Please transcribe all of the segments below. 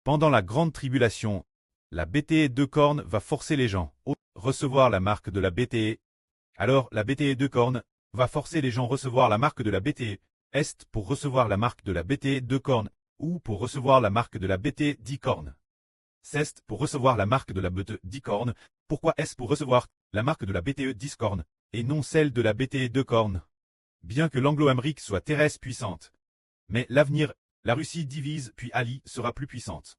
Pendant la grande tribulation, la bété deux cornes va forcer les gens à recevoir la marque de la bété. Alors la bété deux cornes va forcer les gens à recevoir la marque de la bété. Est pour recevoir la marque de la bété deux cornes, ou pour recevoir la marque de la bété 10 cornes. C'est pour recevoir la marque de la bété 10 cornes. Pourquoi est-ce pour recevoir la marque de la BTE 10 cornes, et non celle de la BTE 2 cornes? Bien que l'Anglo-Amérique soit terrestre puissante. Mais l'avenir, la Russie divise puis allie sera plus puissante.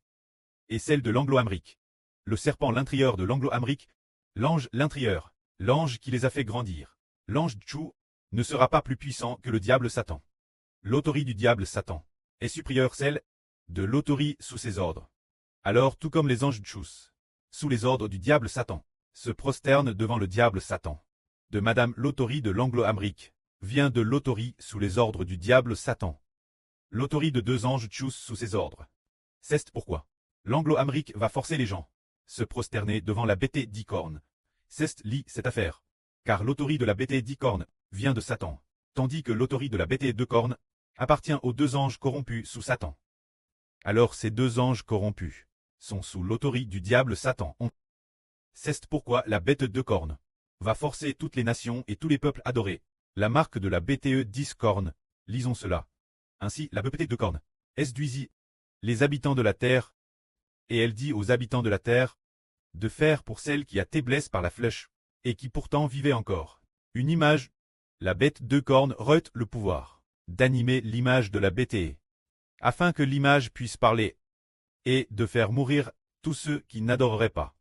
Et celle de l'Anglo-Amérique. Le serpent l'intérieur de l'Anglo-Amérique, l'ange l'intérieur, l'ange qui les a fait grandir. L'ange Tchou ne sera pas plus puissant que le diable Satan. L'autorité du diable Satan est supérieure celle de l'autorité sous ses ordres. Alors tout comme les anges Tchous, sous les ordres du diable Satan, se prosternent devant le diable Satan. De Madame l'autorité de l'Anglo-Amérique vient de l'autorité sous les ordres du diable Satan. L'autorité de deux anges Tchous sous ses ordres. C'est pourquoi l'Anglo-Amérique va forcer les gens se prosterner devant la bété 10 cornes. C'est lit cette affaire. Car l'autorité de la bété 10 cornes vient de Satan, tandis que l'autorité de la bété 2 cornes appartient aux deux anges corrompus sous Satan. Alors ces deux anges corrompus sont sous l'autorité du diable Satan. C'est pourquoi la bête 2 cornes va forcer toutes les nations et tous les peuples adorés. La marque de la BTE 10 cornes, lisons cela. Ainsi la BTE 2 cornes séduisit les habitants de la terre, et elle dit aux habitants de la terre de faire pour celle qui a été blessée par la flèche, et qui pourtant vivait encore. Une image, la bête 2 cornes reut le pouvoir d'animer l'image de la BTE, afin que l'image puisse parler, et de faire mourir tous ceux qui n'adoreraient pas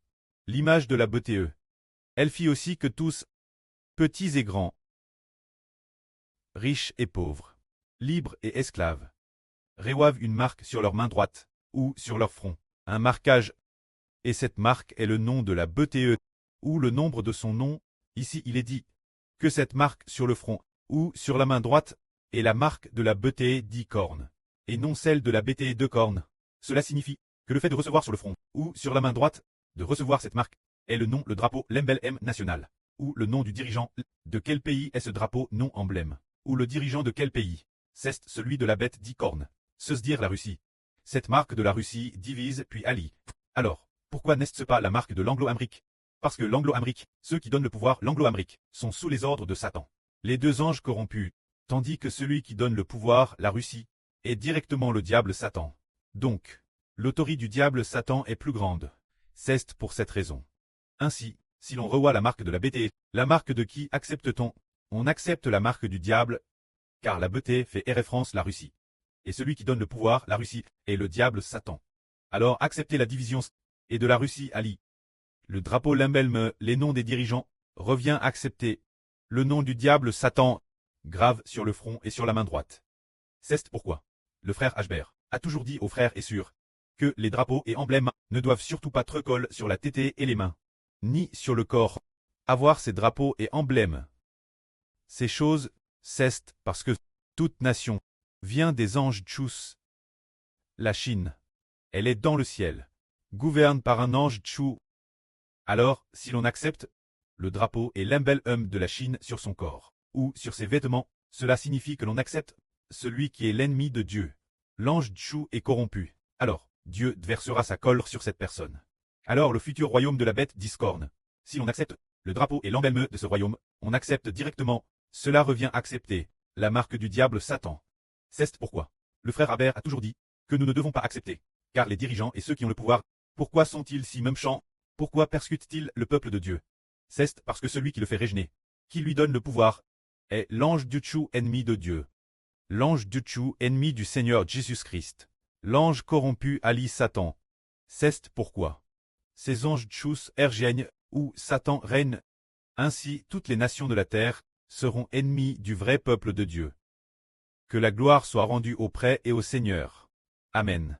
l'image de la BTE. Elle fit aussi que tous, petits et grands, riches et pauvres, libres et esclaves, reçoivent une marque sur leur main droite, ou sur leur front, un marquage, et cette marque est le nom de la BTE, ou le nombre de son nom. Ici il est dit que cette marque sur le front, ou sur la main droite, est la marque de la BTE 10 cornes, et non celle de la BTE 2 cornes. Cela signifie que le fait de recevoir sur le front, ou sur la main droite, de recevoir cette marque, est le nom, le drapeau, l'emblème national, ou le nom du dirigeant. De quel pays est ce drapeau non emblème, ou le dirigeant de quel pays? C'est celui de la bête 10 cornes, se dire la Russie. Cette marque de la Russie divise puis allie. Alors, pourquoi n'est-ce pas la marque de l'Anglo-Amérique? Parce que l'Anglo-Amérique, ceux qui donnent le pouvoir l'Anglo-Amérique, sont sous les ordres de Satan, les deux anges corrompus, tandis que celui qui donne le pouvoir, la Russie, est directement le diable Satan. Donc, l'autorité du diable Satan est plus grande. C'est pour cette raison. Ainsi, si l'on revoit la marque de la BTE, la marque de qui accepte-t-on? On accepte la marque du diable, car la BTE fait référence la Russie. Et celui qui donne le pouvoir, la Russie, est le diable Satan. Alors acceptez la division et de la Russie allie. Le drapeau l'emblème, les noms des dirigeants, revient accepter le nom du diable Satan, grave sur le front et sur la main droite. C'est pourquoi le frère Hbert a toujours dit aux frères et sœurs que les drapeaux et emblèmes ne doivent surtout pas coller sur la tête et les mains, ni sur le corps. Avoir ces drapeaux et emblèmes, ces choses, c'est parce que toute nation vient des anges Tchous. La Chine, elle est dans le ciel, gouverne par un ange Tchou. Alors, si l'on accepte le drapeau et l'emblème de la Chine sur son corps, ou sur ses vêtements, cela signifie que l'on accepte celui qui est l'ennemi de Dieu. L'ange Tchou est corrompu. Alors, Dieu versera sa colère sur cette personne. Alors le futur royaume de la bête discorde. Si l'on accepte le drapeau et l'emblème de ce royaume, on accepte directement, cela revient accepter la marque du diable Satan. C'est pourquoi le frère Hbert a toujours dit que nous ne devons pas accepter, car les dirigeants et ceux qui ont le pouvoir, pourquoi sont-ils si méchants? Pourquoi persécutent-ils le peuple de Dieu? C'est parce que celui qui le fait régner, qui lui donne le pouvoir, est l'ange du Tchou, ennemi de Dieu. L'ange du Tchou, ennemi du Seigneur Jésus-Christ. L'ange corrompu allie Satan. C'est pourquoi ces anges Tchous règnent, où Satan règne. Ainsi toutes les nations de la terre seront ennemies du vrai peuple de Dieu. Que la gloire soit rendue auprès et au Seigneur. Amen.